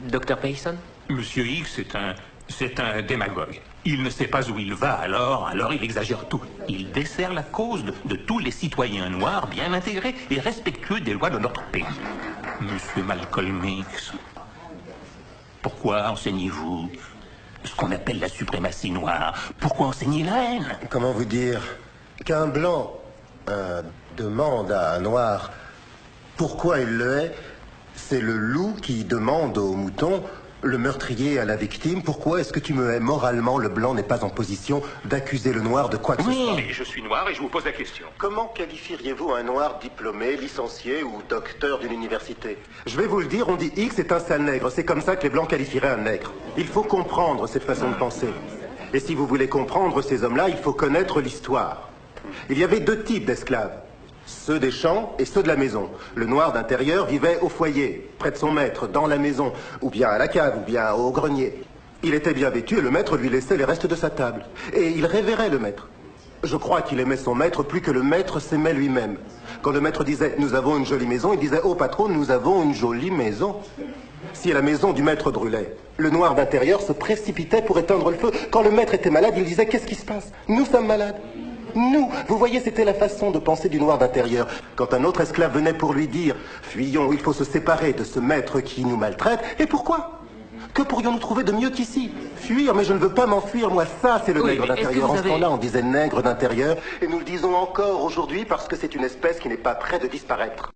Docteur Payson? Monsieur X c'est un démagogue. Il ne sait pas où il va, alors il exagère tout. Il dessert la cause de tous les citoyens noirs bien intégrés et respectueux des lois de notre pays. Monsieur Malcolm X, pourquoi enseignez-vous ce qu'on appelle la suprématie noire? Pourquoi enseigner la haine? Comment vous dire? Qu'un blanc demande à un noir pourquoi il le hait, c'est le loup qui demande au mouton, le meurtrier à la victime, pourquoi est-ce que tu me hais moralement? Le blanc n'est pas en position d'accuser le noir de quoi que ce soit. Oui, je suis noir et je vous pose la question. Comment qualifieriez-vous un noir diplômé, licencié ou docteur d'une université? Je vais vous le dire, on dit X est un sale nègre. C'est comme ça que les blancs qualifieraient un nègre. Il faut comprendre cette façon de penser. Et si vous voulez comprendre ces hommes-là, il faut connaître l'histoire. Il y avait deux types d'esclaves. Ceux des champs et ceux de la maison. Le noir d'intérieur vivait au foyer, près de son maître, dans la maison, ou bien à la cave, ou bien au grenier. Il était bien vêtu et le maître lui laissait les restes de sa table. Et il révérait le maître. Je crois qu'il aimait son maître plus que le maître s'aimait lui-même. Quand le maître disait « nous avons une jolie maison », il disait « oh patron, nous avons une jolie maison ». Si la maison du maître brûlait, le noir d'intérieur se précipitait pour éteindre le feu. Quand le maître était malade, il disait « qu'est-ce qui se passe? Nous sommes malades ». Nous, vous voyez, c'était la façon de penser du noir d'intérieur. Quand un autre esclave venait pour lui dire « fuyons, il faut se séparer de ce maître qui nous maltraite », et pourquoi? Que pourrions-nous trouver de mieux qu'ici? Fuir, mais je ne veux pas m'enfuir, moi, ça c'est le nègre d'intérieur. En ce temps-là, on disait nègre d'intérieur, et nous le disons encore aujourd'hui parce que c'est une espèce qui n'est pas près de disparaître.